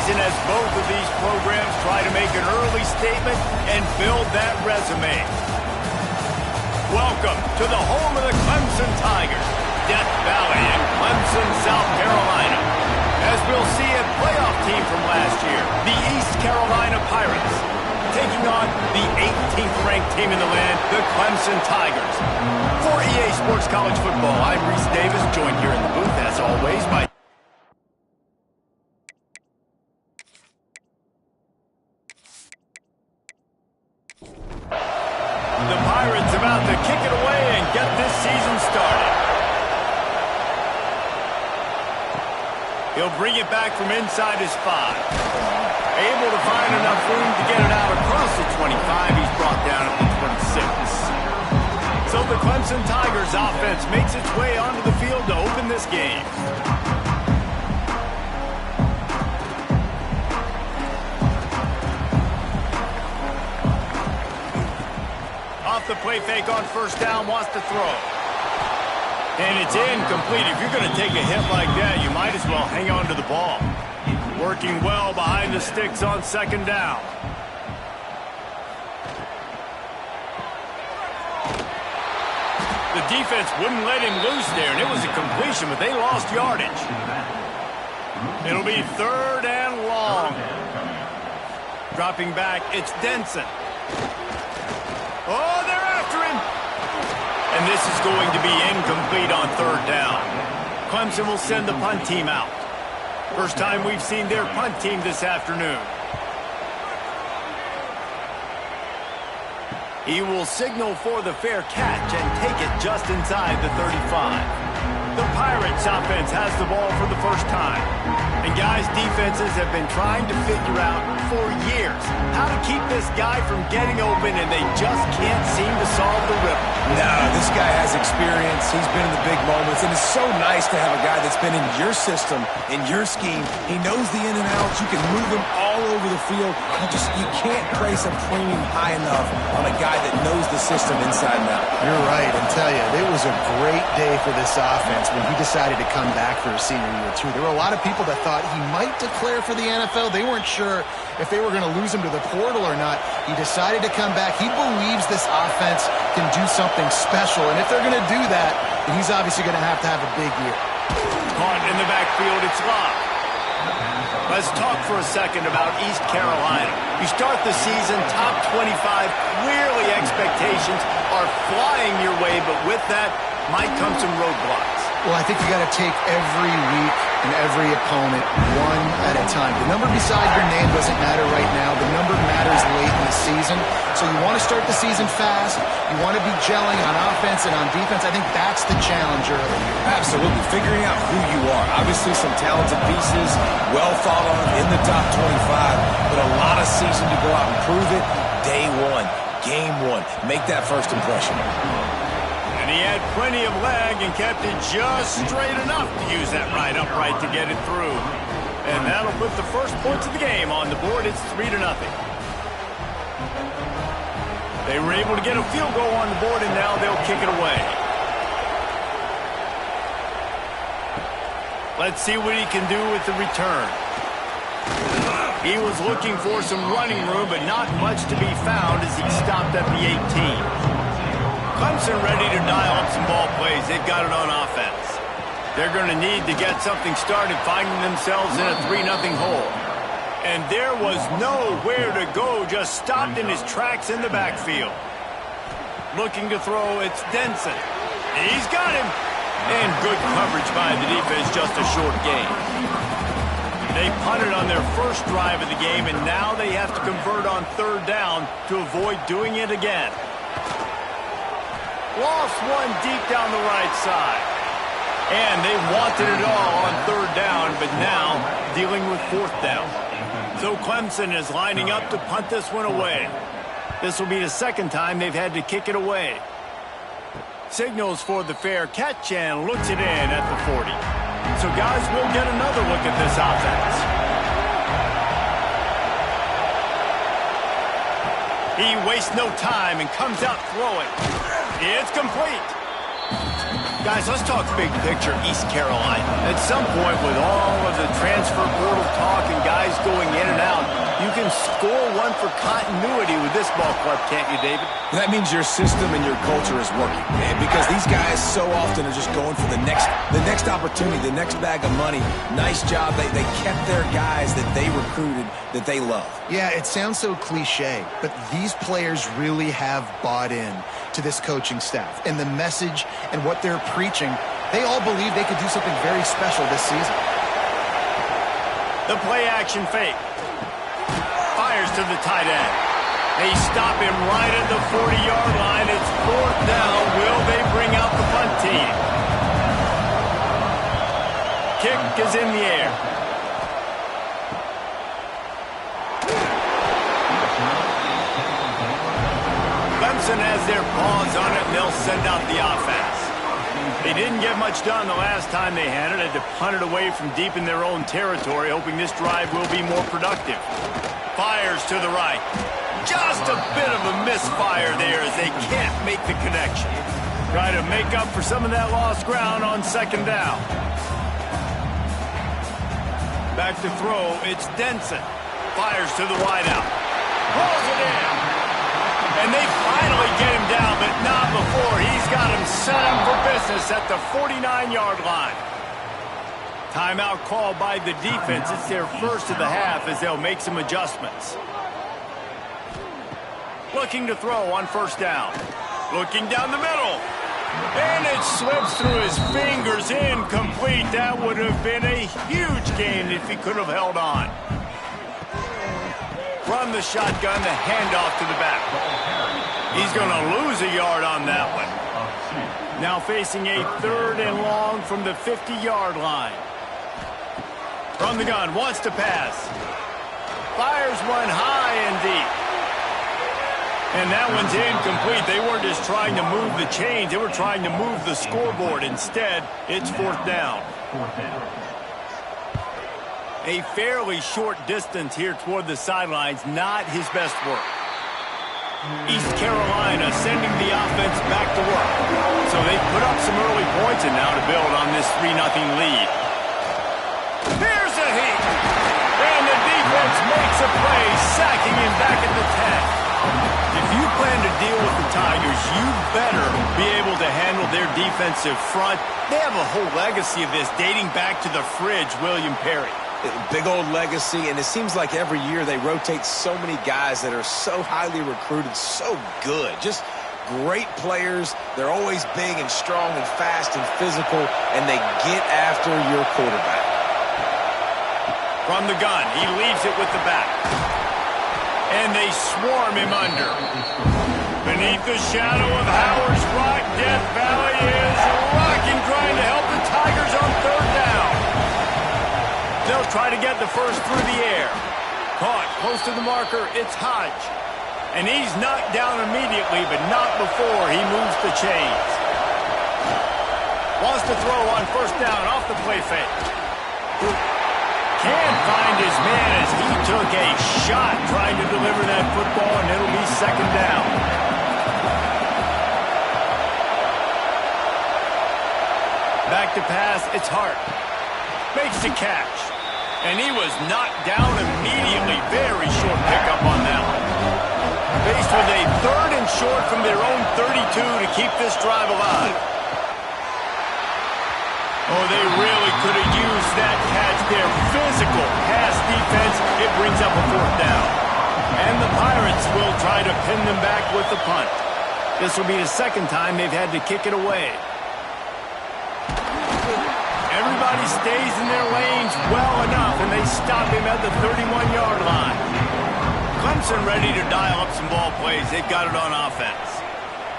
season as both of these programs try to make an early statement and build that resume. Welcome to the home of the Clemson Tigers, Death Valley in Clemson, South Carolina. As we'll see a playoff team from last year, the East Carolina Pirates, taking on the 18th ranked team in the land, the Clemson Tigers. For EA Sports College Football, I'm Reese Davis, joined here in the booth, as always, by the Pirates about to kick it away and get this season started. He'll bring it back from inside his 5. Able to find enough room to get it out across the 25. He's brought down at the 26. So the Clemson Tigers offense makes its way onto the field to open this game. Off the play fake on first down, wants to throw. And it's incomplete. If you're going to take a hit like that, you might as well hang on to the ball. Working well behind the sticks on second down. The defense wouldn't let him loose there, and it was a completion, but they lost yardage. It'll be third and long. Dropping back, it's Denson. Oh, they're after him. And this is going to be incomplete on third down. Clemson will send the punt team out. First time we've seen their punt team this afternoon. He will signal for the fair catch and take it just inside the 35. The Pirates offense has the ball for the first time. And guys, defenses have been trying to figure out for years how to keep this guy from getting open, and they just can't seem to solve the riddle. No, this guy has experience. He's been in the big moments, and it's so nice to have a guy that's been in your system, in your scheme. He knows the in and outs. You can move him all over the field. You can't place a premium high enough on a guy that knows the system inside and out. You're right, and tell you, it was a great day for this offense when he decided to come back for his senior year, too. There were a lot of people that thought he might declare for the NFL. They weren't sure if they were going to lose him to the portal or not. He decided to come back. He believes this offense can do something special, and if they're going to do that, then he's obviously going to have a big year. Caught in the backfield, it's Locke. Let's talk for a second about East Carolina. You start the season top 25, clearly expectations are flying your way, but with that might come some roadblocks. Well, I think you got to take every week and every opponent one at a time. The number beside your name doesn't matter right now. The number matters late in the season. So you want to start the season fast. You want to be gelling on offense and on defense. I think that's the challenge early. Absolutely. Figuring out who you are. Obviously some talented pieces, well thought of in the top 25, but a lot of season to go out and prove it. Day one, game one. Make that first impression. And he had plenty of leg and kept it just straight enough to use that right upright to get it through. And that'll put the first points of the game on the board. It's 3-0. They were able to get a field goal on the board, and now they'll kick it away. Let's see what he can do with the return. He was looking for some running room, but not much to be found as he stopped at the 18. Clemson ready to dial up some ball plays. They've got it on offense. They're going to need to get something started, finding themselves in a 3-0 hole. And there was nowhere to go, just stopped in his tracks in the backfield. Looking to throw, it's Denson. He's got him. And good coverage by the defense, just a short gain. They punted on their first drive of the game, and now they have to convert on third down to avoid doing it again. Lost one deep down the right side. And they wanted it all on third down, but now dealing with fourth down. So Clemson is lining up to punt this one away. This will be the second time they've had to kick it away. Signals for the fair catch and looks it in at the 40. So guys, we'll get another look at this offense. He wastes no time and comes out throwing. It's complete. Guys, let's talk big picture East Carolina. At some point, with all of the transfer portal talk and guys going score one for continuity with this ball club, can't you, David? That means your system and your culture is working, man, because these guys so often are just going for the next opportunity, the next bag of money. Nice job. They kept their guys that they recruited, that they love. Yeah, it sounds so cliche, but these players really have bought in to this coaching staff and the message and what they're preaching. They all believe they could do something very special this season. The play action fake. Fires to the tight end. They stop him right at the 40-yard line. It's 4th down. Will they bring out the punt team? Kick is in the air. Clemson has their paws on it, and they'll send out the offense. They didn't get much done the last time they had it. Had to punt it away from deep in their own territory, hoping this drive will be more productive. Fires to the right. Just a bit of a misfire there as they can't make the connection. Try to make up for some of that lost ground on 2nd down. Back to throw, it's Denson. Fires to the wideout. Rolls it in. And they finally get him down, but not before. He's got him set up for business at the 49-yard line. Timeout called by the defense. It's their first of the half as they'll make some adjustments. Looking to throw on 1st down. Looking down the middle. And it slips through his fingers, incomplete. That would have been a huge gain if he could have held on. From the shotgun, the handoff to the back. He's going to lose a yard on that one. Now facing a 3rd and long from the 50-yard line. From the gun, wants to pass. Fires one high and deep. And that one's incomplete. They weren't just trying to move the chains. They were trying to move the scoreboard. Instead, it's 4th down. A fairly short distance here toward the sidelines, not his best work. East Carolina sending the offense back to work. So they put up some early points and now to build on this 3-0 lead. Here's a heat. And the defense makes a play, sacking him back at the 10. If you plan to deal with the Tigers, you better be able to handle their defensive front. They have a whole legacy of this dating back to the fridge, William Perry. Big old legacy, and it seems like every year they rotate so many guys that are so highly recruited, so good. Just great players. They're always big and strong and fast and physical, and they get after your quarterback. From the gun, he leaves it with the back. And they swarm him under. Beneath the shadow of Howard's Rock, Death Valley is rocking, trying to help the Tigers on 3rd down. They'll try to get the first through the air. Caught close to the marker, it's Hodge. And he's knocked down immediately, but not before he moves the chains. Wants to throw on 1st down off the play fake. Can't find his man as he took a shot trying to deliver that football, and it'll be 2nd down. Back to pass, it's Hart. Makes the catch. And he was knocked down immediately. Very short pickup on that one. Faced with a 3rd and short from their own 32 to keep this drive alive. Oh, they really could have used that catch there. Physical pass defense. It brings up a 4th down. And the Pirates will try to pin them back with the punt. This will be the 2nd time they've had to kick it away. Everybody stays in their lanes well enough, and they stop him at the 31-yard line. Clemson ready to dial up some ball plays. They've got it on offense.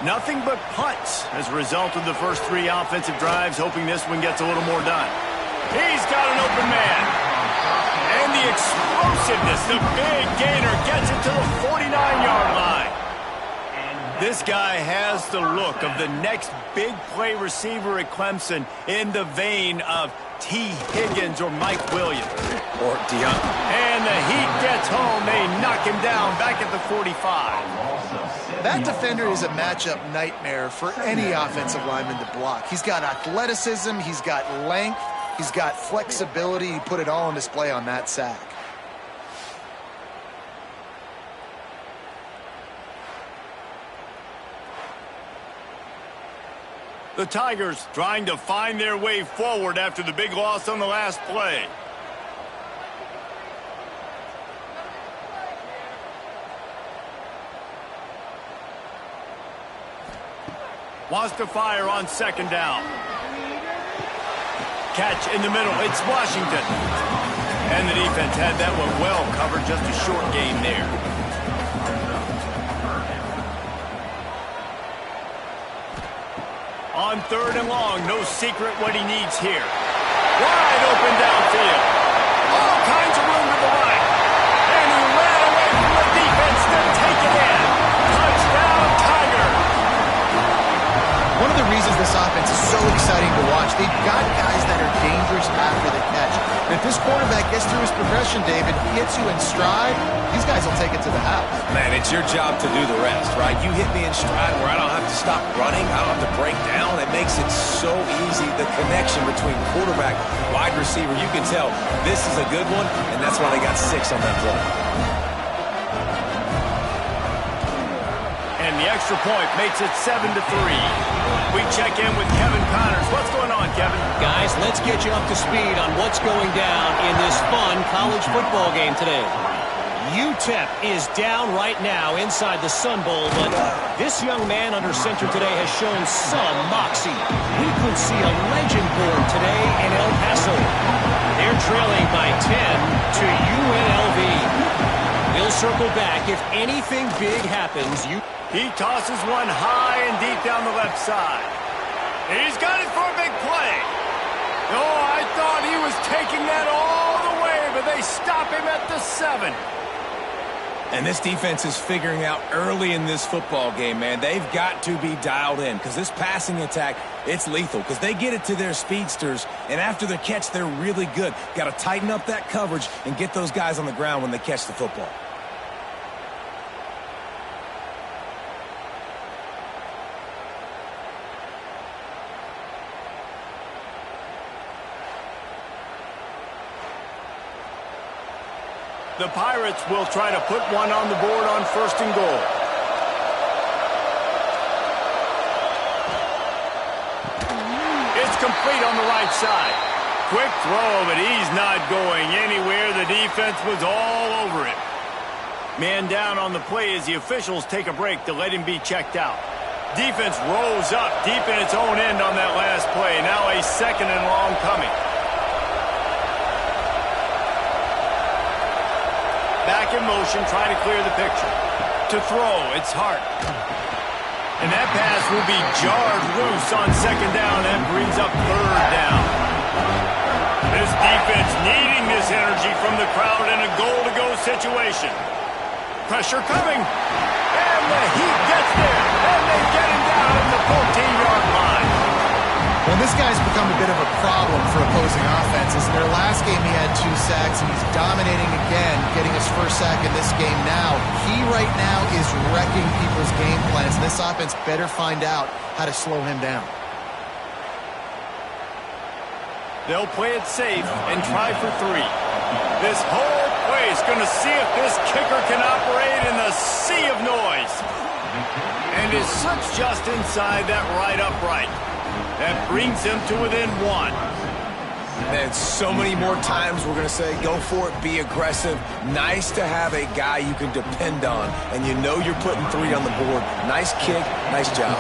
Nothing but punts as a result of the first 3 offensive drives, hoping this one gets a little more done. He's got an open man. And the explosiveness, the big gainer, gets it to the 49-yard line. This guy has the look of the next big play receiver at Clemson in the vein of T. Higgins or Mike Williams. Or Deion. And the heat gets home. They knock him down back at the 45. That defender is a matchup nightmare for any offensive lineman to block. He's got athleticism, he's got length, he's got flexibility. He put it all on display on that sack. The Tigers trying to find their way forward after the big loss on the last play. Wants to fire on second down. Catch in the middle. It's Washington. And the defense had that one well covered. Just a short game there. On third and long, no secret what he needs here. Wide open downfield. All kinds of room to the right. And he ran away from the defense to take it in. Touchdown, Tiger. One of the reasons this offense is so exciting to watch, they've got guys that are dangerous after the catch. And if this quarterback gets through his progression, David, gets you in stride, these guys will take it to the house. Man, it's your job to do the rest, right? You hit me in stride where I don't have to stop running. I don't have to break down. It makes it so easy. The connection between quarterback, wide receiver, you can tell this is a good one, and that's why they got 6 on that play. And the extra point makes it 7-3. We check in with Kevin Connors. What's going on, Kevin? Guys, let's get you up to speed on what's going down in this fun college football game today. UTEP is down right now inside the Sun Bowl, but this young man under center today has shown some moxie. We could see a legend born today in El Paso. They're trailing by 10 to UNLV. They'll circle back if anything big happens. He tosses one high and deep down the left side. He's got it for a big play. Oh, I thought he was taking that all the way, but they stop him at the 7. And this defense is figuring out early in this football game, man. They've got to be dialed in because this passing attack, it's lethal because they get it to their speedsters, and after the catch, they're really good. Got to tighten up that coverage and get those guys on the ground when they catch the football. The Pirates will try to put one on the board on 1st and goal. It's complete on the right side. Quick throw, but he's not going anywhere. The defense was all over him. Man down on the play as the officials take a break to let him be checked out. Defense rolls up deep in its own end on that last play. Now a 2nd and long coming. Back in motion, trying to clear the picture. To throw, it's Hart. And that pass will be jarred loose on 2nd down and brings up 3rd down. This defense needing this energy from the crowd in a goal-to-go situation. Pressure coming. And the Heat gets there. And they get him down at the 14-yard line. Well, this guy's become a bit of a problem for opposing offenses. In their last game, he had 2 sacks, and he's dominating again, getting his first sack in this game now. He right now is wrecking people's game plans, and this offense better find out how to slow him down. They'll play it safe and try for 3. This whole place going to see if this kicker can operate in the sea of noise. And is slips just inside that right upright. That brings him to within 1. And so many more times we're going to say, go for it, be aggressive. Nice to have a guy you can depend on, and you know you're putting 3 on the board. Nice kick, nice job.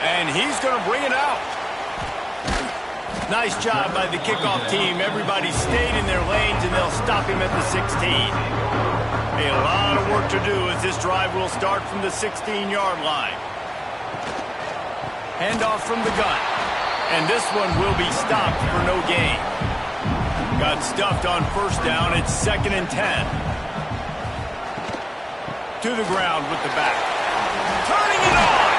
And he's going to bring it out. Nice job by the kickoff team. Everybody stayed in their lanes, and they'll stop him at the 16. A lot of work to do as this drive will start from the 16-yard line. Handoff from the gun. And this one will be stopped for no gain. Got stuffed on 1st down. It's 2nd and 10. To the ground with the back. Turning it on.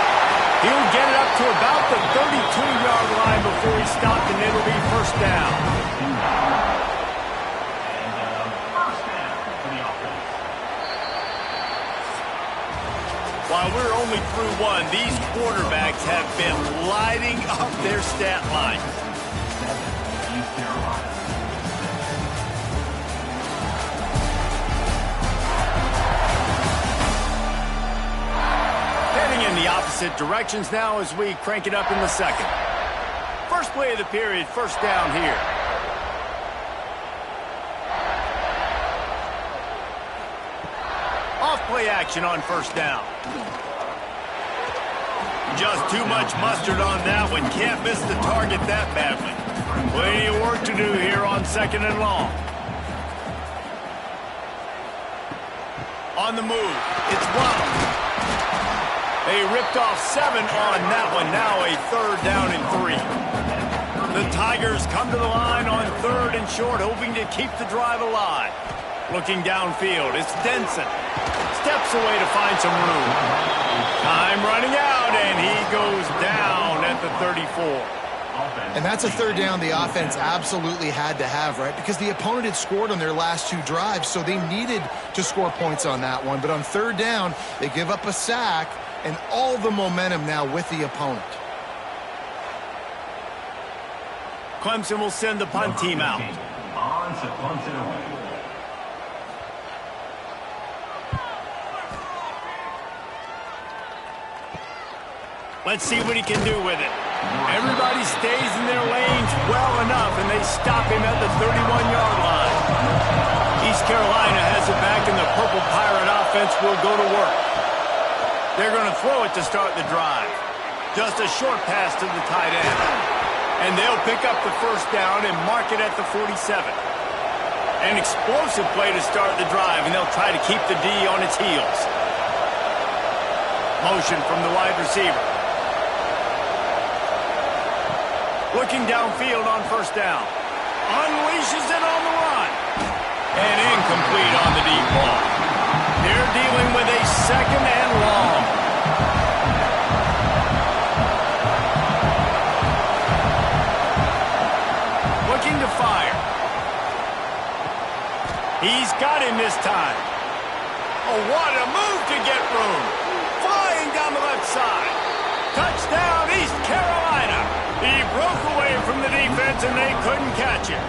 He'll get it up to about the 32-yard line before he's stopped, and it'll be 1st down. While we're only through 1, these quarterbacks have been lighting up their stat lines. opposite directions now as we crank it up in the second. First play of the period, first down here. Off play action on first down. Just too much mustard on that one. Can't miss the target that badly. Plenty of work to do here on second and long. On the move. It's blocked. They ripped off 7 on that one. Now a third down and 3. The Tigers come to the line on third and short, hoping to keep the drive alive. Looking downfield, it's Denson. Steps away to find some room. Time running out, and he goes down at the 34. And that's a third down the offense absolutely had to have, right? Because the opponent had scored on their last 2 drives, so they needed to score points on that one. But on third down, they give up a sack, and all the momentum now with the opponent. Clemson will send the punt team out. Let's see what he can do with it. Everybody stays in their lanes well enough, and they stop him at the 31-yard line. East Carolina has it back, and the Purple Pirate offense will go to work. They're going to throw it to start the drive. Just a short pass to the tight end. And they'll pick up the first down and mark it at the 47. An explosive play to start the drive, and they'll try to keep the D on its heels. Motion from the wide receiver. Looking downfield on first down. Unleashes it on the run. And incomplete on the deep ball. They're dealing with a second and long. Looking to fire. He's got him this time. Oh, what a move to get room. Flying down the left side. Touchdown, East Carolina. He broke away from the defense, and they couldn't catch him.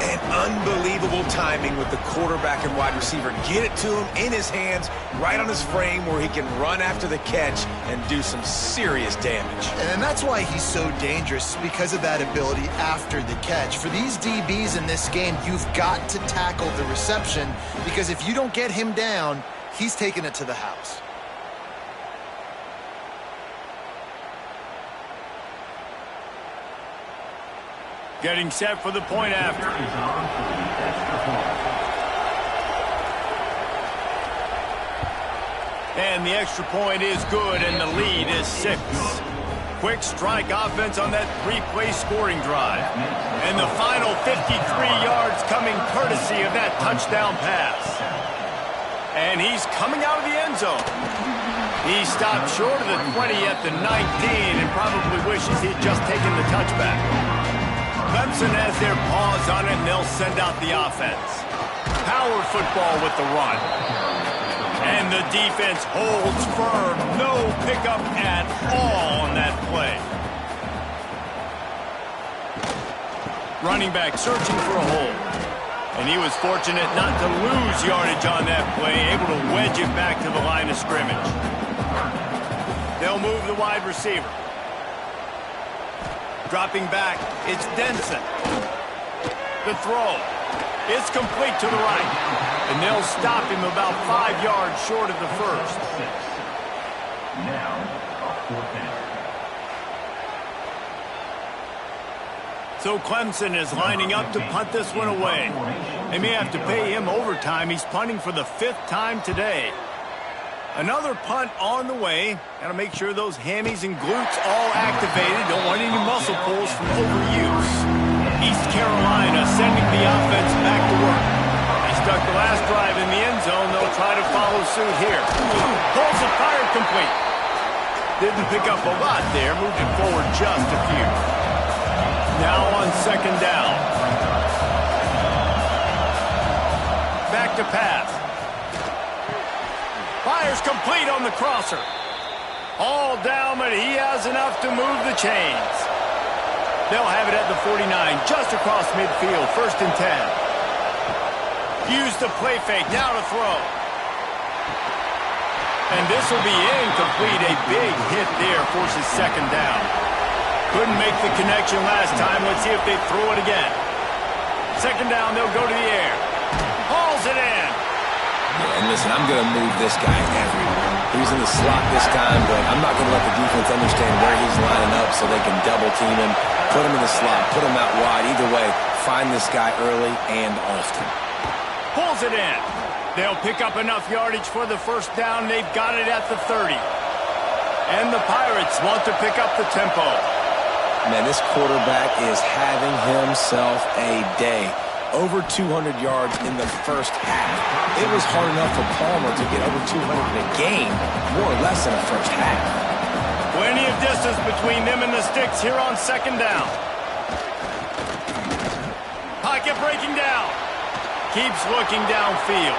And unbelievable timing with the quarterback and wide receiver. Get it to him in his hands, right on his frame, where he can run after the catch and do some serious damage. And that's why he's so dangerous, because of that ability after the catch. For these DBs in this game, you've got to tackle the reception, because if you don't get him down, he's taking it to the house. Getting set for the point after. And the extra point is good, and the lead is 6. Quick strike offense on that 3-play scoring drive. And the final 53 yards coming courtesy of that touchdown pass. And he's coming out of the end zone. He stopped short of the 20 at the 19 and probably wishes he'd just taken the touchback. Clemson has their paws on it, and they'll send out the offense. Power football with the run. And the defense holds firm. No pickup at all on that play. Running back searching for a hole. And he was fortunate not to lose yardage on that play, able to wedge it back to the line of scrimmage. They'll move the wide receiver. Dropping back, it's Denson. The throw. It's complete to the right. And they'll stop him about 5 yards short of the first. Now, a 4th down. So Clemson is lining up to punt this one away. They may have to pay him overtime. He's punting for the 5th time today. Another punt on the way. Got to make sure those hammies and glutes all activated. Don't want any muscle pulls from overuse. East Carolina sending the offense back to work. They stuck the last drive in the end zone. They'll try to follow suit here. Pulls it fired complete. Didn't pick up a lot there. Moved it forward just a few. Now on second down. Back to pass. Fires complete on the crosser. All down, but he has enough to move the chains. They'll have it at the 49, just across midfield, 1st and 10. Use the play fake, now to throw. And this will be incomplete. A big hit there forces second down. Couldn't make the connection last time. Let's see if they throw it again. Second down, they'll go to the air. Hauls it in. Yeah, and listen, I'm going to move this guy everywhere. He's in the slot this time, but I'm not going to let the defense understand where he's lining up so they can double team him, put him in the slot, put him out wide. Either way, find this guy early and often. Pulls it in. They'll pick up enough yardage for the first down. They've got it at the 30. And the Pirates want to pick up the tempo. Man, this quarterback is having himself a day. Over 200 yards in the first half. It was hard enough for Palmer to get over 200 in a game, more or less in the first half. Plenty of distance between them and the sticks here on second down. Pocket breaking down. Keeps looking downfield.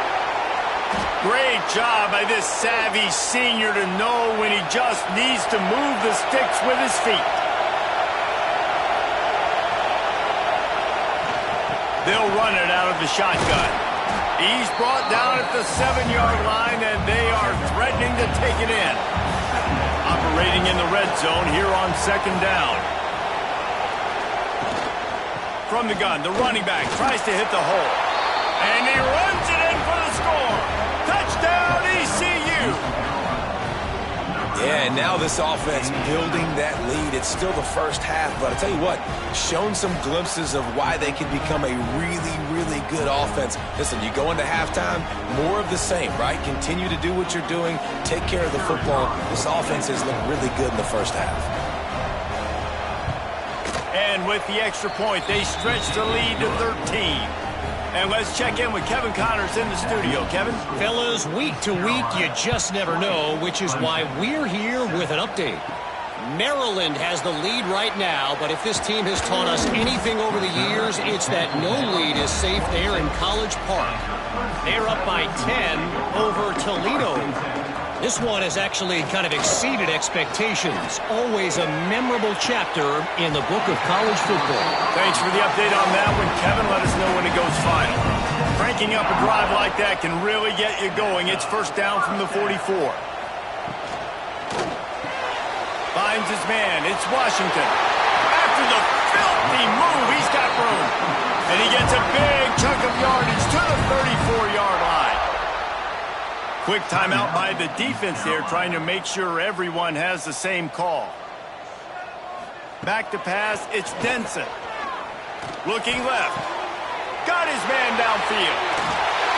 Great job by this savvy senior to know when he just needs to move the sticks with his feet. They'll run it out of the shotgun. He's brought down at the 7-yard line, and they are threatening to take it in. Operating in the red zone here on second down. From the gun, the running back tries to hit the hole. And he runs it in for the score. Touchdown, ECU. Yeah, and now this offense building that lead. It's still the first half, but I tell you what, shown some glimpses of why they can become a really, really good offense. Listen, you go into halftime, more of the same, right? Continue to do what you're doing, take care of the football. This offense has looked really good in the first half. And with the extra point, they stretch the lead to 13. And let's check in with Kevin Connors in the studio. Kevin? Fellas, week to week, you just never know, which is why we're here with an update. Maryland has the lead right now, but if this team has taught us anything over the years, it's that no lead is safe there in College Park. They're up by 10 over Toledo. This one has actually kind of exceeded expectations. Always a memorable chapter in the book of college football. Thanks for the update on that one, Kevin. Let us know when it goes final. Cranking up a drive like that can really get you going. It's first down from the 44. Finds his man. It's Washington. After the filthy move, he's got room. And he gets a big chunk of yardage to the 34-yard line. Quick timeout by the defense there, trying to make sure everyone has the same call. Back to pass, it's Denson. Looking left. Got his man downfield.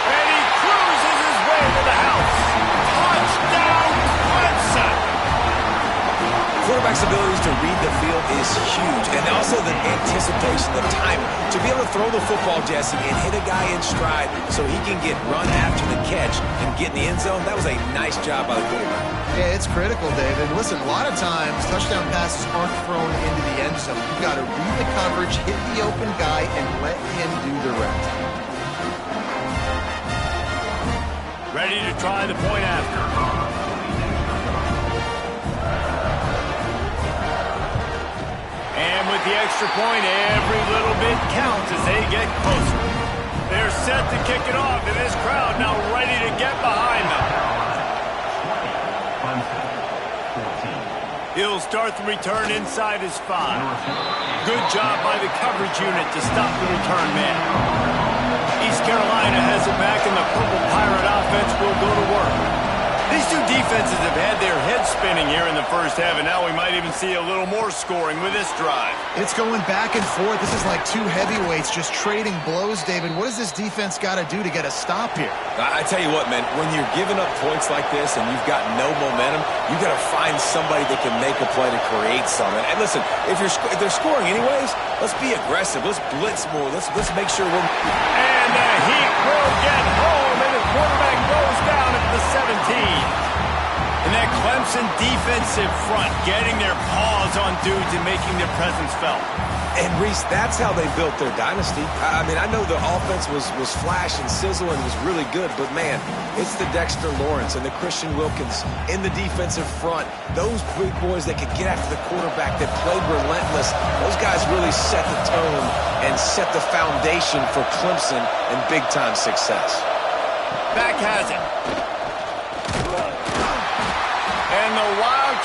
And he cruises his way to the house. Touchdown, Clemson! Quarterback's abilities to read the field is huge, and also the anticipation, the timing. To be able to throw the football, Jesse, and hit a guy in stride so he can get run after the catch and get in the end zone, that was a nice job by the quarterback. Yeah, it's critical, David. Listen, a lot of times touchdown passes aren't thrown into the end zone. You've got to read the coverage, hit the open guy, and let him do the rest. Ready to try the point after. And with the extra point, every little bit counts as they get closer. They're set to kick it off, and this crowd now ready to get behind them. He'll start the return inside his 5. Good job by the coverage unit to stop the return man. East Carolina has it back, and the Purple Pirate offense will go to work. These two defenses have had their heads spinning here in the first half, and now we might even see a little more scoring with this drive. It's going back and forth. This is like two heavyweights just trading blows, David. What does this defense got to do to get a stop here? I tell you what, man, when you're giving up points like this and you've got no momentum, you got to find somebody that can make a play to create something. And listen, if they're scoring anyways, let's be aggressive. Let's blitz more. Let's make sure we're... And the Heat will get home, and the quarterback goes down at the 17. And that Clemson defensive front getting their paws on dudes and making their presence felt. And, Reese, that's how they built their dynasty. I mean, I know the offense was flash and sizzle and was really good, but, man, it's the Dexter Lawrence and the Christian Wilkins in the defensive front. Those big boys that could get after the quarterback, that played relentless, those guys really set the tone and set the foundation for Clemson and big-time success. Back has it.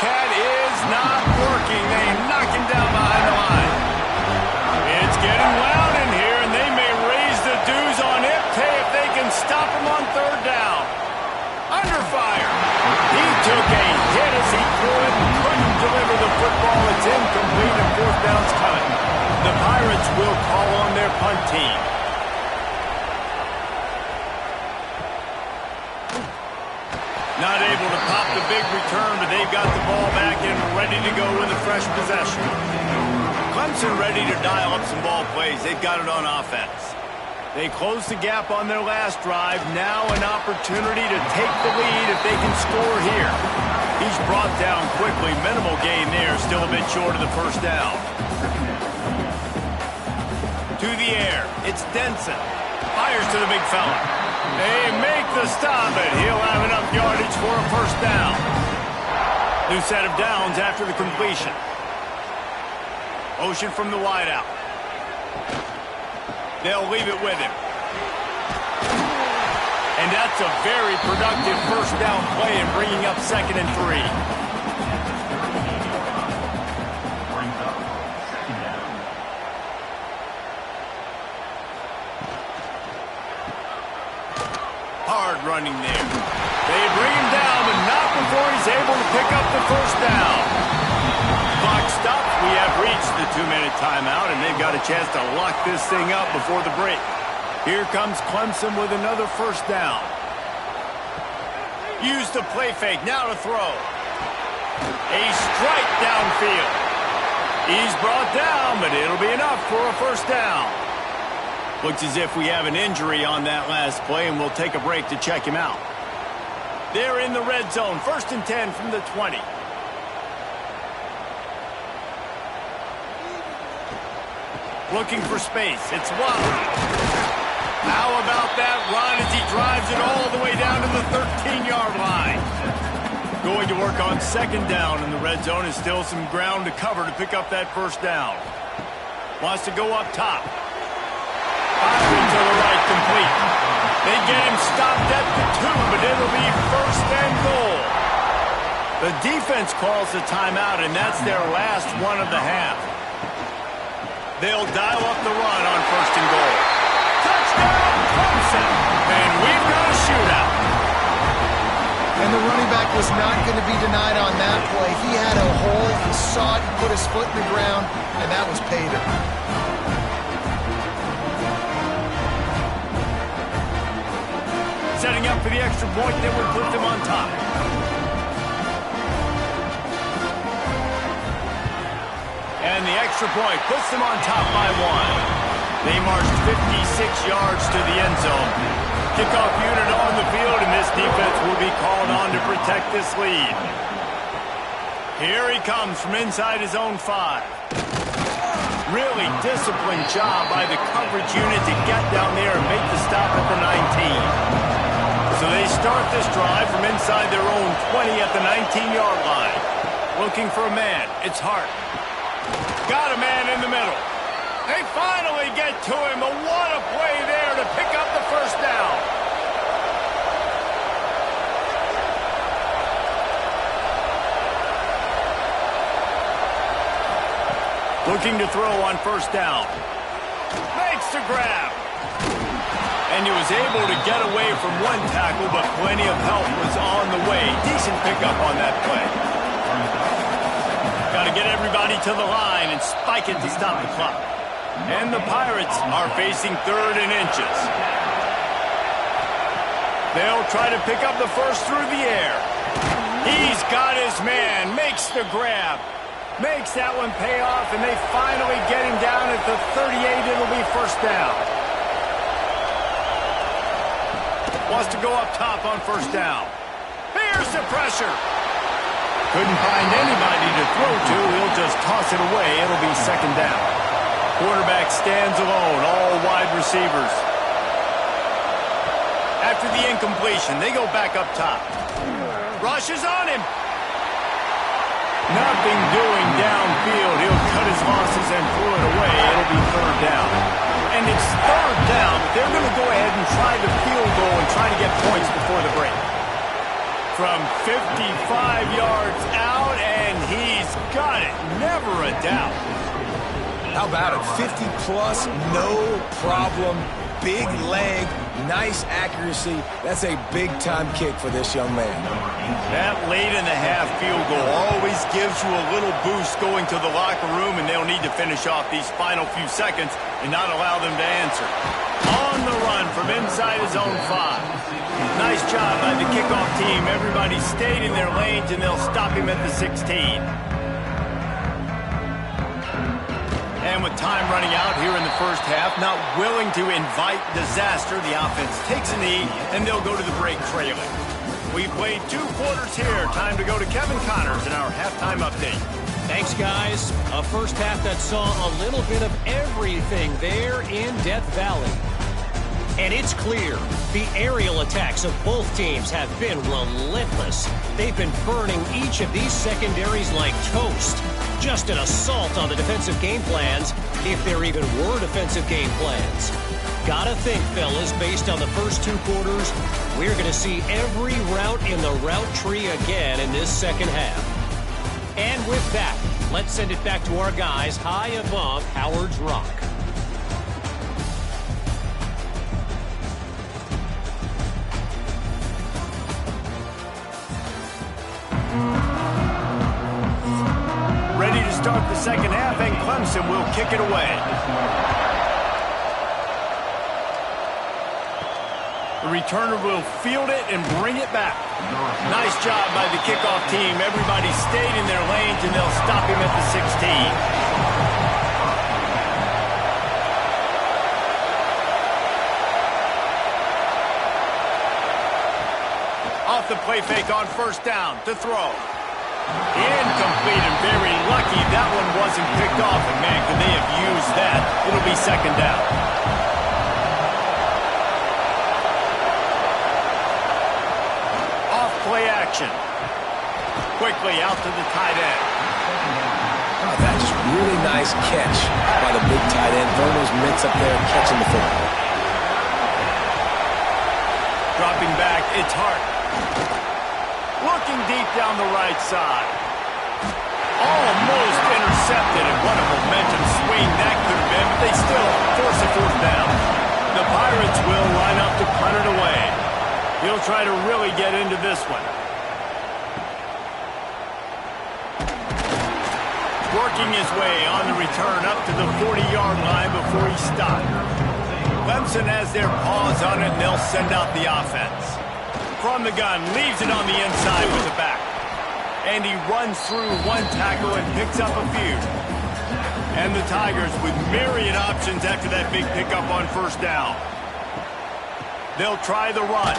Wildcat is not working. They knock him down behind the line. It's getting loud in here, and they may raise the dues on Ncaa if they can stop him on third down. Under fire. He took a hit as he threw it and couldn't deliver the football. It's incomplete and fourth down's coming. The Pirates will call on their punt team. Not able to pop the big return, but they've got the ball back and ready to go with a fresh possession. Clemson ready to dial up some ball plays. They've got it on offense. They closed the gap on their last drive. Now an opportunity to take the lead if they can score here. He's brought down quickly. Minimal gain there. Still a bit short of the first down. To the air. It's Denson. Fires to the big fella. They make the stop, but he'll have enough yardage for a first down. New set of downs after the completion. Motion from the wideout. They'll leave it with him. And that's a very productive first down play in bringing up 2nd and 3. Brings up 2nd down. Hard running there. They bring him down, but not before he's able to pick up the first down. Clock stops. We have reached the 2-minute timeout, and they've got a chance to lock this thing up before the break. Here comes Clemson with another first down. Use the play fake. Now to throw. A strike downfield. He's brought down, but it'll be enough for a first down. Looks as if we have an injury on that last play, and we'll take a break to check him out. They're in the red zone. 1st and 10 from the 20. Looking for space. It's Waddle. How about that run as he drives it all the way down to the 13-yard line? Going to work on 2nd down in the red zone, and still some ground to cover to pick up that first down. Wants to go up top. Firing to the right, complete. They get him stopped at the 2, but it'll be 1st and goal. The defense calls the timeout, and that's their last one of the half. They'll dial up the run on 1st and goal. Touchdown, Clemson! And we've got a shootout. And the running back was not going to be denied on that play. He had a hole, he saw it, he put his foot in the ground, and that was pay dirt. Setting up for the extra point that would put them on top. And the extra point puts them on top by 1. They marched 56 yards to the end zone. Kickoff unit on the field, and this defense will be called on to protect this lead. Here he comes from inside his own 5. Really disciplined job by the coverage unit to get down there and make the stop at the 19. So they start this drive from inside their own 20 at the 19-yard line. Looking for a man. It's Hart. Got a man in the middle. They finally get to him, but what a play there to pick up the first down. Looking to throw on 1st down. Makes the grab. And he was able to get away from one tackle, but plenty of help was on the way. Decent pickup on that play. Got to get everybody to the line and spike it to stop the clock. And the Pirates are facing 3rd and inches. They'll try to pick up the first through the air. He's got his man, makes the grab. Makes that one pay off, and they finally get him down at the 38. It'll be first down. Wants to go up top on 1st down. Here's the pressure. Couldn't find anybody to throw to. He'll just toss it away. It'll be 2nd down. Quarterback stands alone, all wide receivers. After the incompletion, they go back up top. Rushes on him. Nothing doing downfield. He'll cut his losses and throw it away. It'll be 3rd down. And it's 3rd down. They're going to go ahead and try the field goal and try to get points before the break. From 55 yards out, and he's got it. Never a doubt. How about it? 50-plus, no problem. Big leg, nice accuracy. That's a big-time kick for this young man. That late-in-the-half field goal always gives you a little boost going to the locker room, and they'll need to finish off these final few seconds and not allow them to answer. On the run from inside his own 5. Nice job by the kickoff team. Everybody stayed in their lanes, and they'll stop him at the 16. And with time running out here in the first half, not willing to invite disaster, the offense takes a knee, and they'll go to the break trailing. We played 2 quarters here. Time to go to Kevin Connors in our halftime update. Thanks, guys. A first half that saw a little bit of everything there in Death Valley. And it's clear, the aerial attacks of both teams have been relentless. They've been burning each of these secondaries like toast. Just an assault on the defensive game plans, if there even were defensive game plans. Gotta think, fellas, based on the first 2 quarters, we're going to see every route in the route tree again in this second half. And with that, let's send it back to our guys high above Howard's Rock. Ready to start the second half, and Clemson will kick it away. The returner will field it and bring it back. Nice job by the kickoff team. Everybody stayed in their lanes, and they'll stop him at the 16. Off the play fake on first down to throw. Incomplete, and very lucky that one wasn't picked off. And man, could they have used that? It'll be second down. Off play action. Quickly out to the tight end. Oh, that's just really nice catch by the big tight end. Throwing those mitts up there and catching the football. Dropping back, it's Hart. Looking deep down the right side. Almost intercepted, and what a momentum swing that could have been, but they still force a 4th down. The Pirates will line up to punt it away. He'll try to really get into this one. Working his way on the return up to the 40-yard line before he stopped. Clemson has their paws on it, and they'll send out the offense. From the gun, leaves it on the inside with the back. And he runs through 1 tackle and picks up a few. And the Tigers with myriad options after that big pickup on first down. They'll try the run.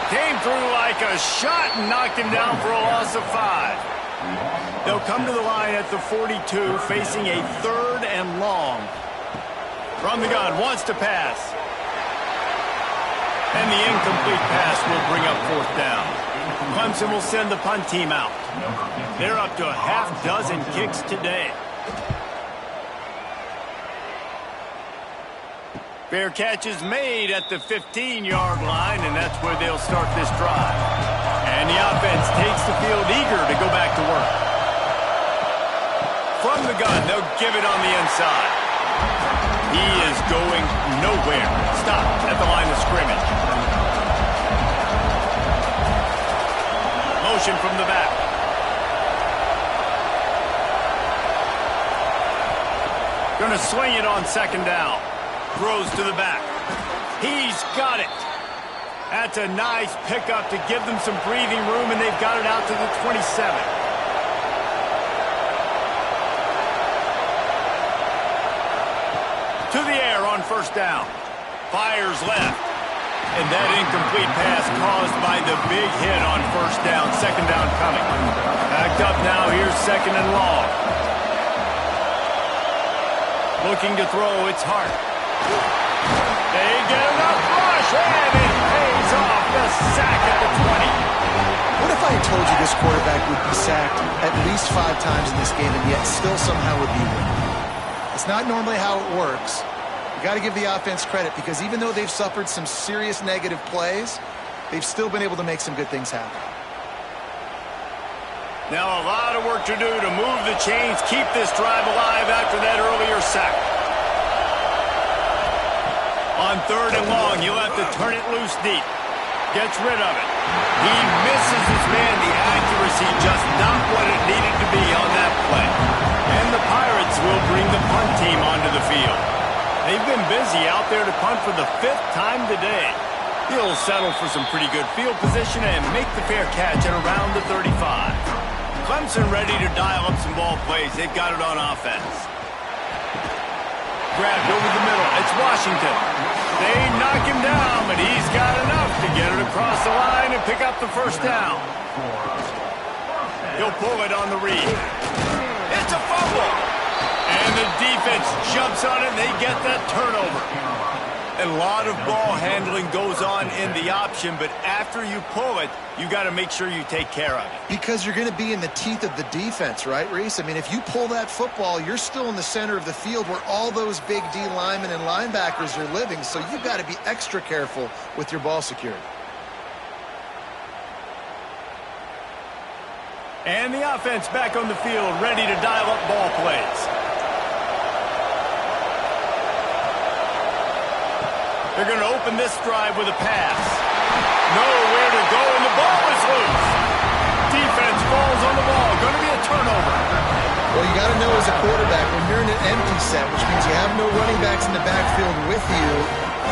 Came through like a shot and knocked him down for a loss of 5. They'll come to the line at the 42, facing a 3rd and long. From the gun, wants to pass. And the incomplete pass will bring up 4th down. Clemson will send the punt team out. They're up to a half-dozen kicks today. Fair catch is made at the 15-yard line, and that's where they'll start this drive. And the offense takes the field eager to go back to work. From the gun, they'll give it on the inside. He is going nowhere. Stop at the line of scrimmage. Motion from the back. Gonna swing it on second down. Throws to the back. He's got it. That's a nice pickup to give them some breathing room, and they've got it out to the 27. To the air on first down. Fires left. And that incomplete pass caused by the big hit on first down. Second down coming. Backed up now. Here's second and long. Looking to throw. It's Hart. They get enough rush, and it pays off. The sack at the 20. What if I had told you this quarterback would be sacked at least 5 times in this game and yet still somehow would be winning? It's not normally how it works. You got to give the offense credit, because even though they've suffered some serious negative plays, they've still been able to make some good things happen. Now a lot of work to do to move the chains, keep this drive alive after that earlier sack. On 3rd and long, he'll have to turn it loose deep. Gets rid of it. He misses his man. The accuracy just not what it needed to be on that play. And the Pirates will bring the punt team onto the field. They've been busy out there to punt for the 5th time today. He'll settle for some pretty good field position and make the fair catch at around the 35. Clemson ready to dial up some ball plays. They've got it on offense. Grabbed over the middle. It's Washington. They knock him down, but he's got enough to get it across the line and pick up the first down. He'll pull it on the read. It's a fumble. And the defense jumps on it, and they get that turnover. A lot of ball handling goes on in the option, but after you pull it, you got to make sure you take care of it. Because you're going to be in the teeth of the defense, right, Reese? I mean, if you pull that football, you're still in the center of the field where all those big D linemen and linebackers are living, so you've got to be extra careful with your ball security. And the offense back on the field, ready to dial up ball plays. They're going to open this drive with a pass. Nowhere to go, and the ball is loose. Defense falls on the ball. Going to be a turnover. Well, you got to know as a quarterback, when you're in an empty set, which means you have no running backs in the backfield with you,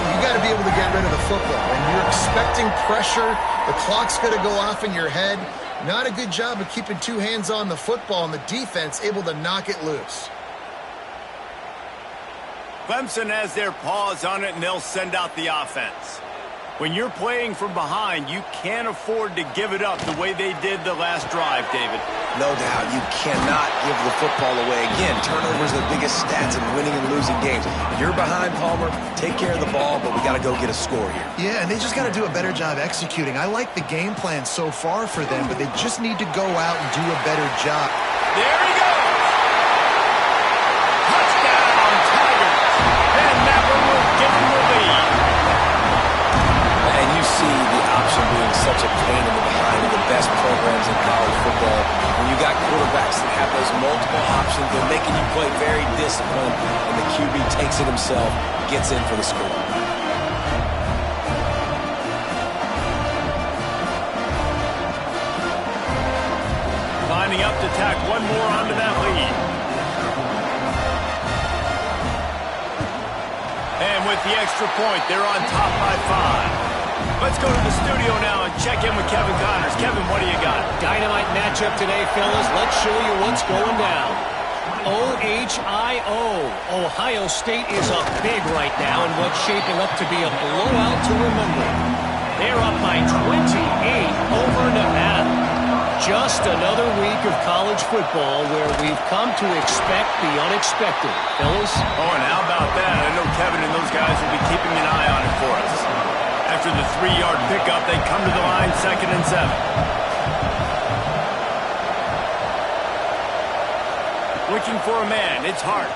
you got to be able to get rid of the football. And you're expecting pressure. The clock's going to go off in your head. Not a good job of keeping two hands on the football, and the defense able to knock it loose. Clemson has their paws on it, and they'll send out the offense. When you're playing from behind, you can't afford to give it up the way they did the last drive, David. No doubt. You cannot give the football away. Again, turnovers are the biggest stats in winning and losing games. You're behind, Palmer. Take care of the ball, but we got to go get a score here. Yeah, and they just got to do a better job executing. I like the game plan so far for them, but they just need to go out and do a better job. There he goes. Touchdown, Tigers. And that one will give them the lead. And you see the option being such a pain in the behind of the best programs in college football. When you got quarterbacks that have those multiple options, they're making you play very disciplined, and the QB takes it himself, gets in for the score. Lining up to tack one more onto that lead. And with the extra point, they're on top by 5. Let's go to the studio now and check in with Kevin Connors. Kevin, what do you got? Dynamite matchup today, fellas. Let's show you what's going down. OHIO. Ohio State is up big right now in what's shaping up to be a blowout to remember. They're up by 28 over Nevada. Just another week of college football where we've come to expect the unexpected. Fellas? Oh, and how about that? I know Kevin and those guys will be keeping an eye on it for us. After the 3-yard pickup, they come to the line 2nd and 7. Looking for a man. It's Hart.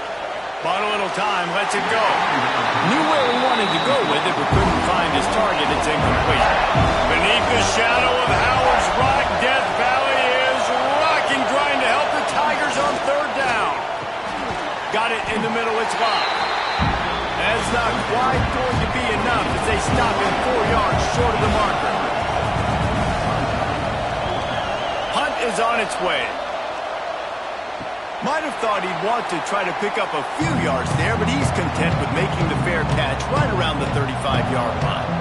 Bought a little time. Lets it go. Knew where he wanted to go with it, but couldn't find his target. It's incomplete. Beneath the shadow of Howard's Rock, Death Valley is rocking, trying to help the Tigers on 3rd down. Got it in the middle. It's locked. That's not quite going to be enough as they stop him 4 yards short of the marker. Hunt is on its way. Might have thought he'd want to try to pick up a few yards there, but he's content with making the fair catch right around the 35-yard line.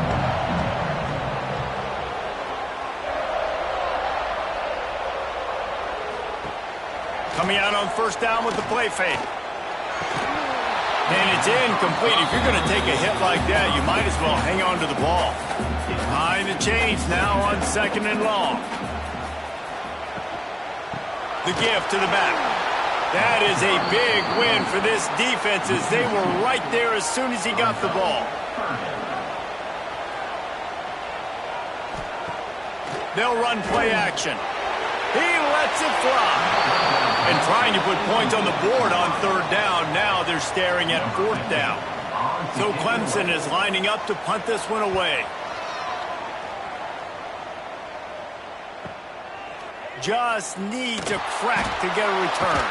Coming out on 1st down with the play fake. And it's incomplete. If you're going to take a hit like that, you might as well hang on to the ball. Behind the chains now on 2nd and long. The give to the back. That is a big win for this defense as they were right there as soon as he got the ball. They'll run play action. He lets it fly. And trying to put points on the board on 3rd down. Now they're staring at 4th down. So Clemson is lining up to punt this one away. just needs a crack to get a return.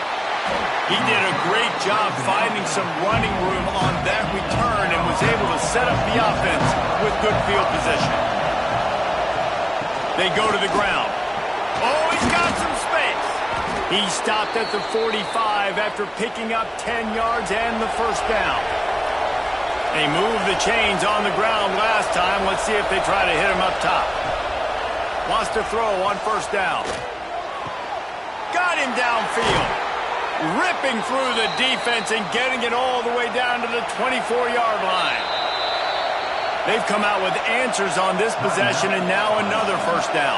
He did a great job finding some running room on that return and was able to set up the offense with good field position. They go to the ground. Oh, he's got some space. He stopped at the 45 after picking up 10 yards and the first down. They moved the chains on the ground last time. Let's see if they try to hit him up top. Wants to throw on first down. Got him downfield. Ripping through the defense and getting it all the way down to the 24-yard line. They've come out with answers on this possession and now another first down.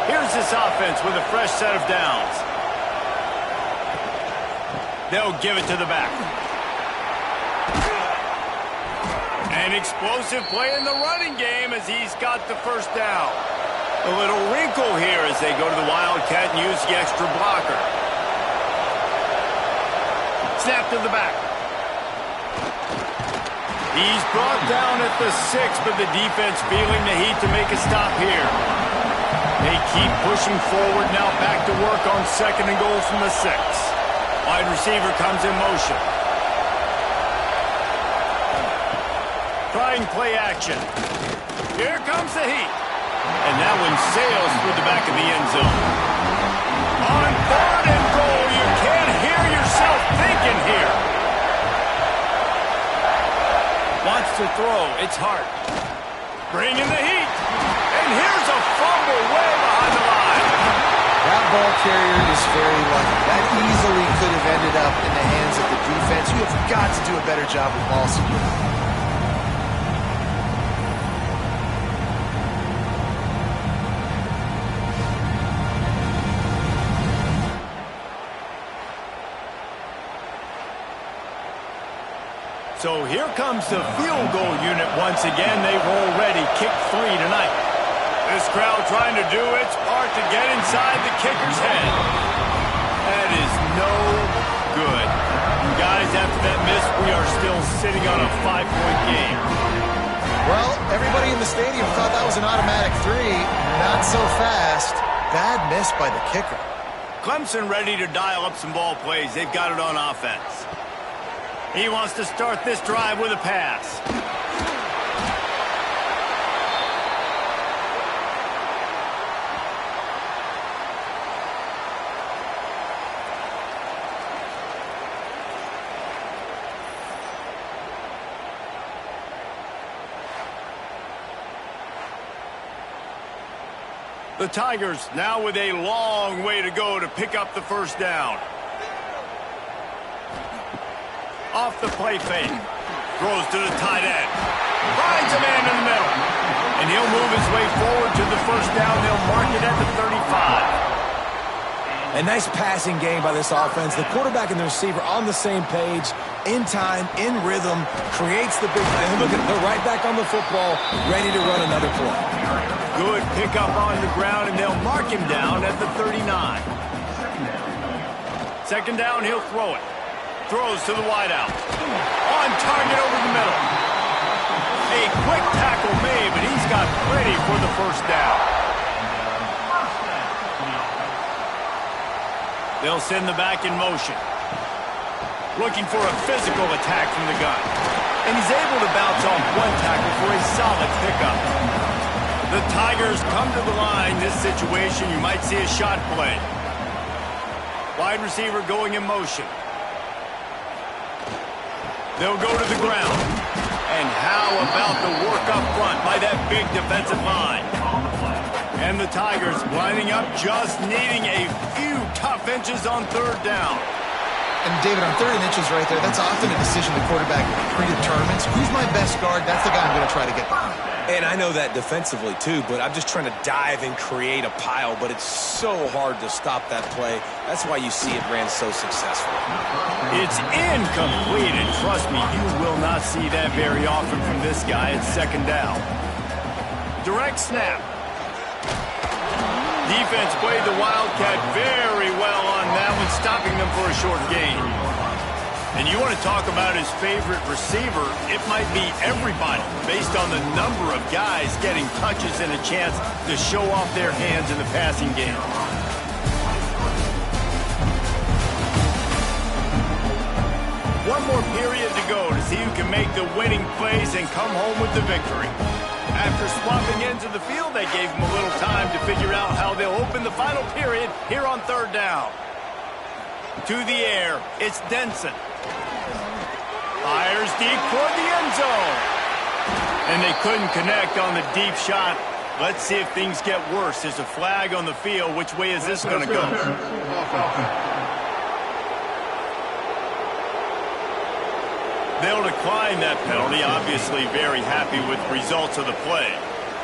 Here's this offense with a fresh set of downs. They'll give it to the back. An explosive play in the running game as he's got the first down. A little wrinkle here as they go to the Wildcat and use the extra blocker. Snap to the back. He's brought down at the 6, but the defense feeling the heat to make a stop here. They keep pushing forward now, back to work on 2nd and goal from the 6. Wide receiver comes in motion. Trying play action. Here comes the heat. And that one sails through the back of the end zone. On 3rd and goal, you can't hear yourself thinking here. Wants to throw. It's Hart. Bringing the heat. And here's a fumble way behind the line. That ball carrier is very lucky. That easily could have ended up in the hands of the defense. You have got to do a better job with ball security. So here comes the field goal unit once again. They've already kicked 3 tonight. This crowd trying to do its part to get inside the kicker's head. That is no good. Guys, after that miss, we are still sitting on a 5-point game. Well, everybody in the stadium thought that was an automatic 3. Not so fast. Bad miss by the kicker. Clemson ready to dial up some ball plays. They've got it on offense. He wants to start this drive with a pass. The Tigers now with a long way to go to pick up the first down. Off the play fake. Throws to the tight end. Finds a man in the middle. And he'll move his way forward to the first down. They'll mark it at the 35. A nice passing game by this offense. The quarterback and the receiver on the same page, in time, in rhythm, creates the big play. Look at it, they're right back on the football, ready to run another play. Good pickup on the ground, and they'll mark him down at the 39. Second down, he'll throw it. Throws to the wideout. On target over the middle. A quick tackle made, but he's got plenty for the first down. They'll send the back in motion. Looking for a physical attack from the gun. And he's able to bounce off one tackle for a solid pickup. The Tigers come to the line. This situation, you might see a shot play. Wide receiver going in motion. They'll go to the ground. And how about the work up front by that big defensive line? And the Tigers lining up, just needing a few tough inches on third down. And David, on 3rd and inches right there, that's often a decision the quarterback predetermines. Who's my best guard? That's the guy I'm going to try to get behind. And I know that defensively, too, but I'm just trying to dive and create a pile, but it's so hard to stop that play. That's why you see it ran so successfully. It's incomplete, and trust me, you will not see that very often from this guy at second down. Direct snap. Defense played the Wildcat very well on that one, stopping them for a short gain. And you want to talk about his favorite receiver, it might be everybody based on the number of guys getting touches and a chance to show off their hands in the passing game. more period to go to see who can make the winning plays and come home with the victory. After swapping ends of the field, they gave him a little time to figure out how they'll open the final period here on third down. To the air, it's Denson. Fires deep toward the end zone. And they couldn't connect on the deep shot. Let's see if things get worse. There's a flag on the field. Which way is this going to go? They'll decline that penalty. Obviously very happy with the results of the play.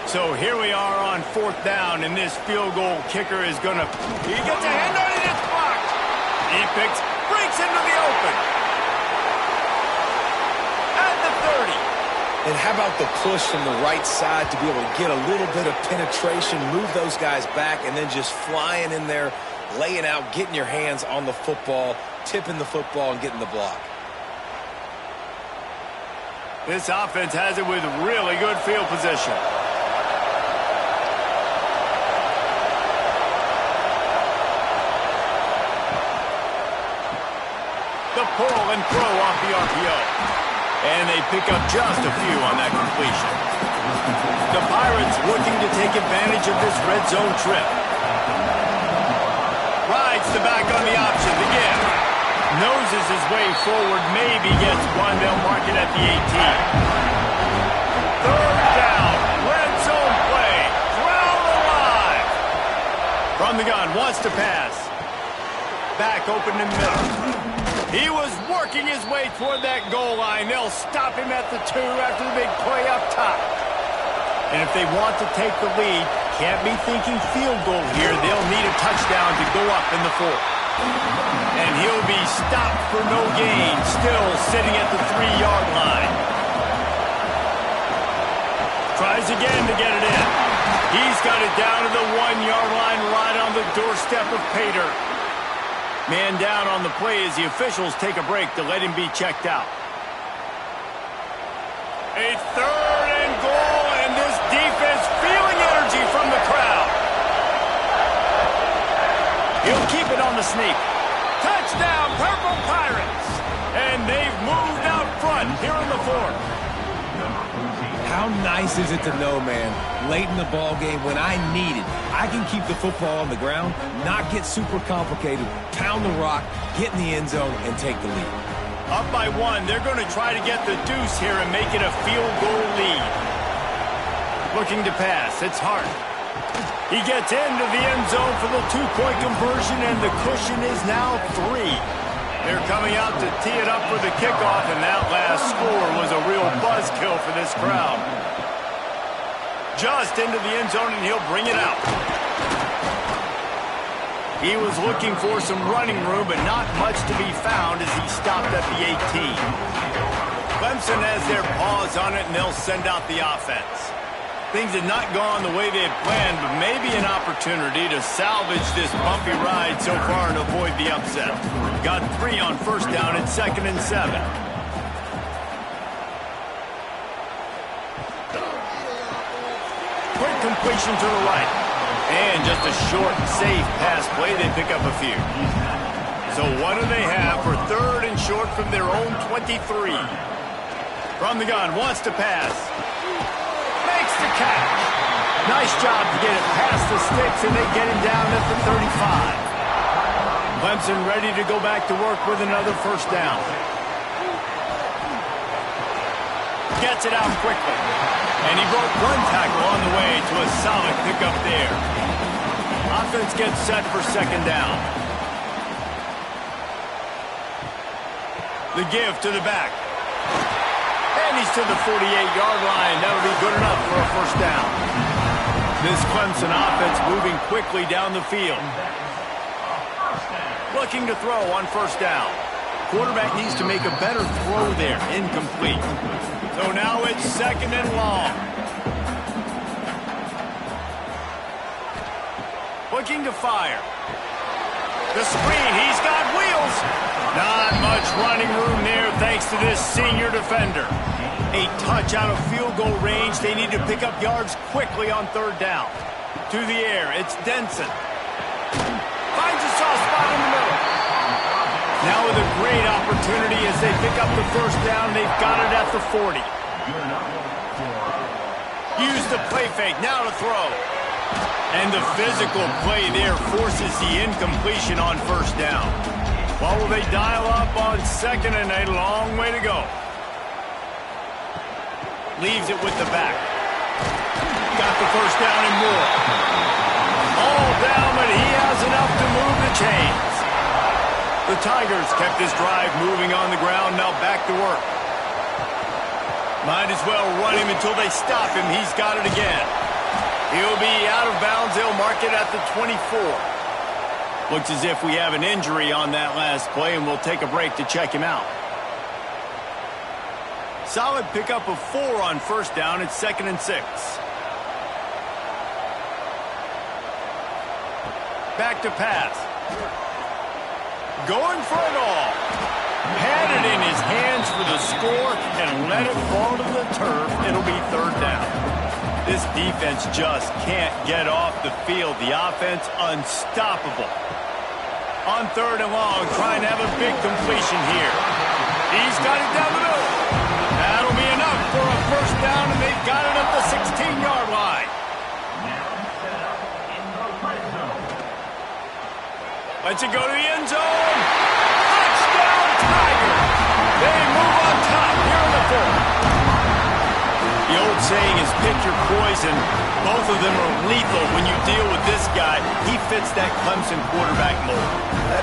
So here we are on fourth down, and this field goal kicker is going to... He gets a hand on it, it's blocked. He breaks into the open. At the 30. And how about the push from the right side to be able to get a little bit of penetration, move those guys back, and then just flying in there, laying out, getting your hands on the football, tipping the football, and getting the block. This offense has it with really good field position. The pull and throw off the RPO. And they pick up just a few on that completion. The Pirates looking to take advantage of this red zone trip. Rides the back on the option, the give. Noses his way forward, maybe gets one. They'll mark it at the 18. Third down, red zone play. Crowd alive. From the gun, wants to pass. Back open in the middle. He was working his way toward that goal line. They'll stop him at the 2 after the big play up top. And if they want to take the lead, can't be thinking field goal here. They'll need a touchdown to go up in the 4th. And he'll be stopped for no gain, still sitting at the 3-yard line. Tries again to get it in. He's got it down to the 1-yard line, right on the doorstep of Pater. Man down on the play as the officials take a break to let him be checked out. A third and goal, and this defense feeling energy from the crowd. He'll keep it on the sneak. Touchdown, Purple Pirates! And they've moved out front here in the 4th. How nice is it to know, man, late in the ball game when I need it, I can keep the football on the ground, not get super complicated, pound the rock, get in the end zone, and take the lead. Up by 1, they're going to try to get the deuce here and make it a field goal lead. Looking to pass, it's Hart. He gets into the end zone for the 2-point conversion, and the cushion is now 3. They're coming out to tee it up for the kickoff, and that last score was a real buzzkill for this crowd. Just into the end zone, and he'll bring it out. He was looking for some running room, but not much to be found as he stopped at the 18. Clemson has their paws on it, and they'll send out the offense. Things had not gone the way they had planned, but maybe an opportunity to salvage this bumpy ride so far and avoid the upset. Got 3 on first down at 2nd and 7. Quick completion to the right. And just a short, safe pass play. They pick up a few. So what do they have for 3rd and short from their own 23? From the gun, wants to pass. Makes the catch. Nice job to get it past the sticks, and they get him down at the 35. Clemson ready to go back to work with another first down. Gets it out quickly. And he broke 1 tackle on the way to a solid pickup there. Offense gets set for 2nd down. The give to the back. And he's to the 48-yard line. That'll be good enough for a first down. This Clemson offense moving quickly down the field. Looking to throw on first down. Quarterback needs to make a better throw there. Incomplete. So now it's 2nd and long. Looking to fire. The screen, he's got wheels. Not much running room there thanks to this senior defender. A touch out of field goal range. They need to pick up yards quickly on 3rd down. To the air, it's Denson. Finds a soft spot in the middle. Now with a great opportunity as they pick up the first down. They've got it at the 40. Use the play fake. Now to throw. And the physical play there forces the incompletion on first down. Well, will they dial up on second and a long way to go? Leaves it with the back. Got the first down and more. All down, but he has enough to move the chains. The Tigers kept this drive moving on the ground. Now back to work. Might as well run him until they stop him. He's got it again. He'll be out of bounds. They'll mark it at the 24. Looks as if we have an injury on that last play, and we'll take a break to check him out. Solid pickup of 4 on first down. It's 2nd and 6. Back to pass. Going for it all. Had it in his hands for the score and let it fall to the turf. It'll be 3rd down. This defense just can't get off the field. The offense unstoppable. On 3rd and long, trying to have a big completion here. He's got it down the middle. That'll be enough for a first down, and they've got it at the 16-yard line. Lets it go to the end zone. Touchdown, Tigers. They move on top here in the 4th. The old saying is pick your poison. Both of them are lethal when you deal with this guy. He fits that Clemson quarterback mold.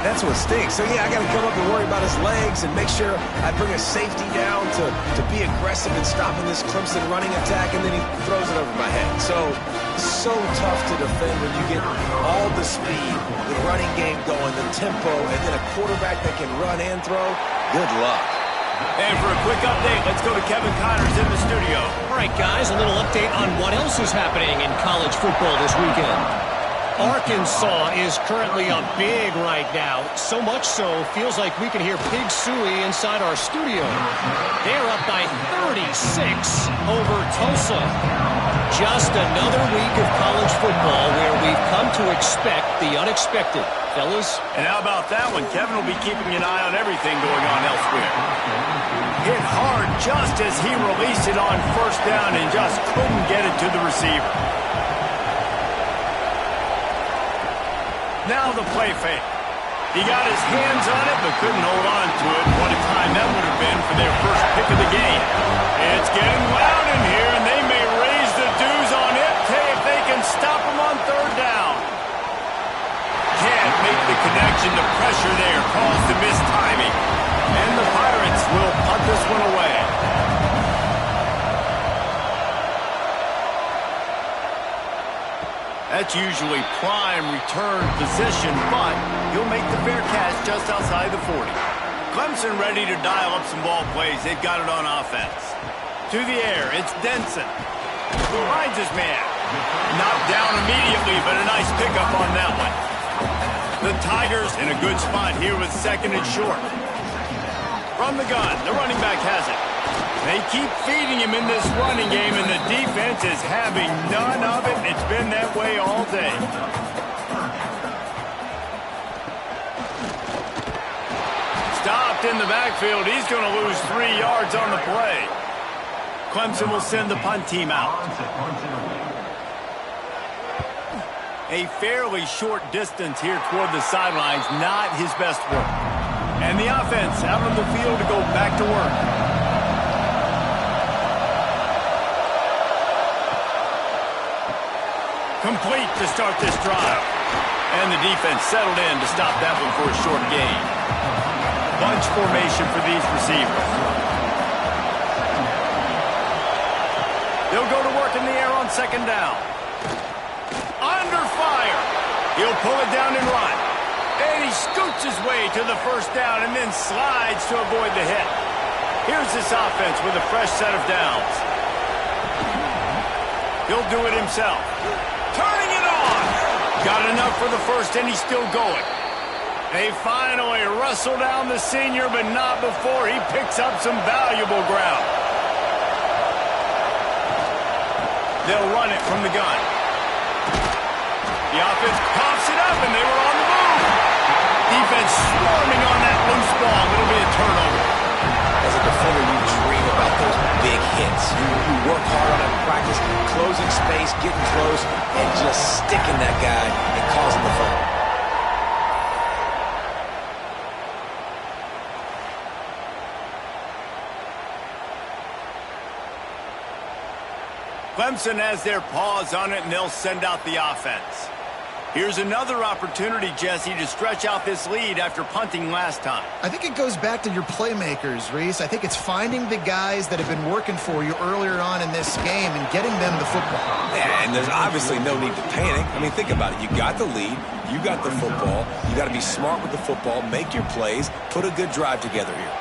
That's what stinks. So, yeah, I got to come up and worry about his legs and make sure I bring a safety down to be aggressive in stopping this Clemson running attack, and then he throws it over my head. So tough to defend when you get all the speed, the running game going, the tempo, and then a quarterback that can run and throw. Good luck. And for a quick update, let's go to Kevin Connors in the studio. All right, guys, a little update on what else is happening in college football this weekend. Arkansas is currently up big right now. So much so, feels like we can hear Big Suey inside our studio. They're up by 36 over Tulsa. Just another week of college football where we've come to expect the unexpected. Fellas? And how about that one? Kevin will be keeping an eye on everything going on elsewhere. Hit hard just as he released it on first down and just couldn't get it to the receiver. Now the play fake. He got his hands on it but couldn't hold on to it. What a time that would have been for their first pick of the game. It's getting loud in here, and they may raise the dues on it if they can stop him on 3rd down. Can't make the connection. The pressure there caused the mistiming. And the Pirates will punt this one away. That's usually prime return position, but he'll make the fair catch just outside the 40. Clemson ready to dial up some ball plays. They've got it on offense. To the air, it's Denson. Finds his man. Knocked down immediately, but a nice pickup on that one. The Tigers in a good spot here with 2nd and short. From the gun, the running back has it. They keep feeding him in this running game, and the defense is having none of it. It's been that way all day. Stopped in the backfield. He's going to lose 3 yards on the play. Clemson will send the punt team out. A fairly short distance here toward the sidelines, not his best work. And the offense out on the field to go back to work. Complete to start this drive. And the defense settled in to stop that one for a short gain. Bunch formation for these receivers. They'll go to work in the air on 2nd down. Under fire. He'll pull it down and run. And he scoots his way to the first down and then slides to avoid the hit. Here's this offense with a fresh set of downs. He'll do it himself. Turning it on. Got enough for the first, and he's still going. They finally wrestle down the senior, but not before he picks up some valuable ground. They'll run it from the gun. The offense pops it up, and they were on the move. Defense swarming on that loose ball. It'll be a turnover. As a defender, you dream about those big hits. You work hard on it in practice, closing space, getting close, and just sticking that guy and causing the fumble. Clemson has their paws on it, and they'll send out the offense. Here's another opportunity, Jesse, to stretch out this lead after punting last time. I think it goes back to your playmakers, Reese. I think it's finding the guys that have been working for you earlier on in this game and getting them the football. Yeah, and there's obviously no need to panic. I mean, think about it. You got the lead. You got the football. You got to be smart with the football, make your plays, put a good drive together here.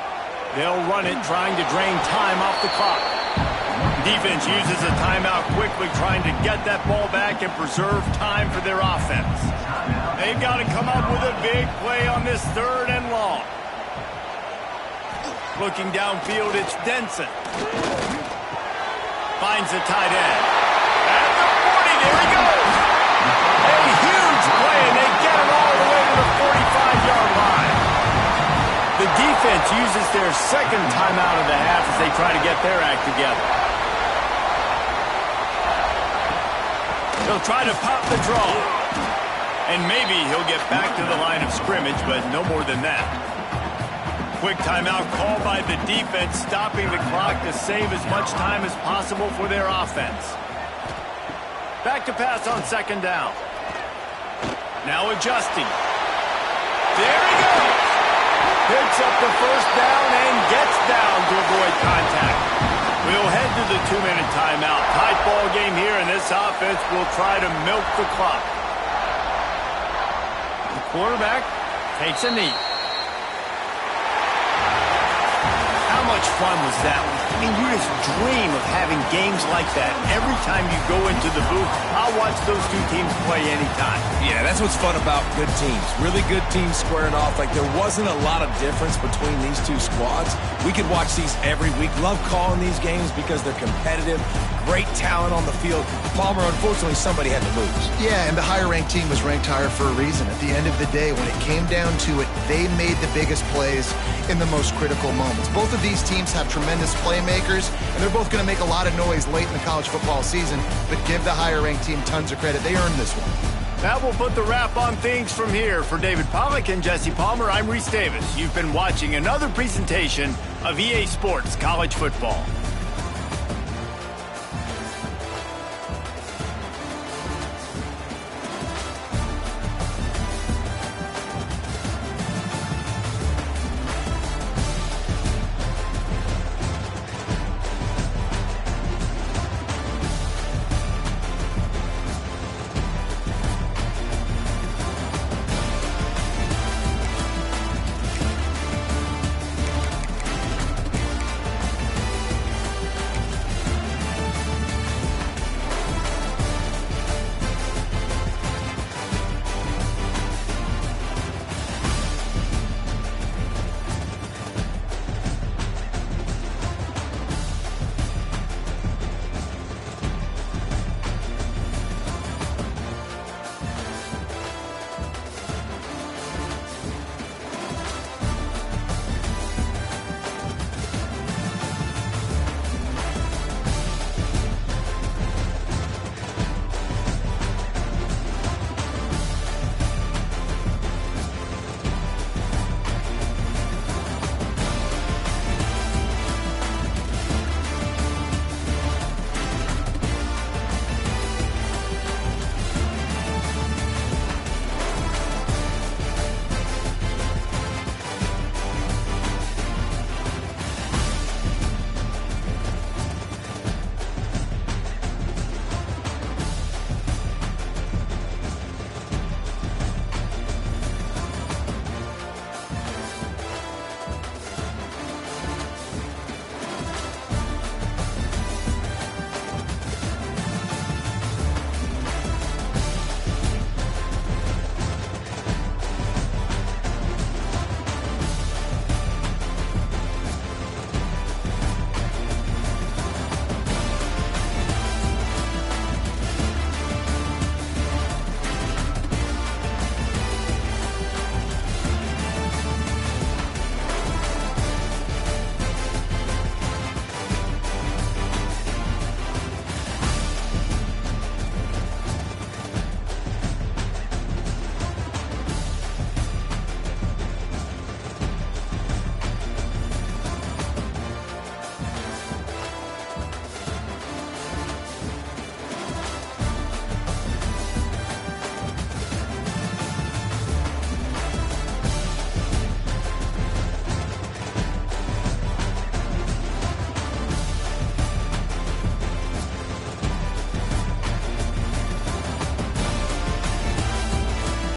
They'll run it, trying to drain time off the clock. Defense uses a timeout quickly, trying to get that ball back and preserve time for their offense. They've got to come up with a big play on this 3rd and long. Looking downfield, it's Denson. Finds the tight end. At the 40, there he goes. A huge play, and they get him all the way to the 45-yard line. The defense uses their 2nd timeout of the half as they try to get their act together. He'll try to pop the draw. And maybe he'll get back to the line of scrimmage, but no more than that. Quick timeout called by the defense, stopping the clock to save as much time as possible for their offense. Back to pass on 2nd down. Now adjusting. There he goes. Picks up the 1st down and gets down to avoid contact. We'll head to the 2-minute timeout. Tight ball game here, and this offense will try to milk the clock. The quarterback takes a knee. How much fun was that? I mean, you just dream of having games like that every time you go into the booth. I'll watch those two teams play anytime. Yeah, that's what's fun about good teams. Really good teams squaring off. Like, there wasn't a lot of difference between these two squads. We could watch these every week. Love calling these games because they're competitive. Great talent on the field. Palmer, unfortunately, somebody had to lose. Yeah, and the higher-ranked team was ranked higher for a reason. At the end of the day, when it came down to it, they made the biggest plays in the most critical moments. Both of these teams have tremendous playmakers, and they're both going to make a lot of noise late in the college football season, but give the higher-ranked team tons of credit. They earned this one. That will put the wrap on things from here. For David Pollack and Jesse Palmer, I'm Reese Davis. You've been watching another presentation of EA Sports College Football.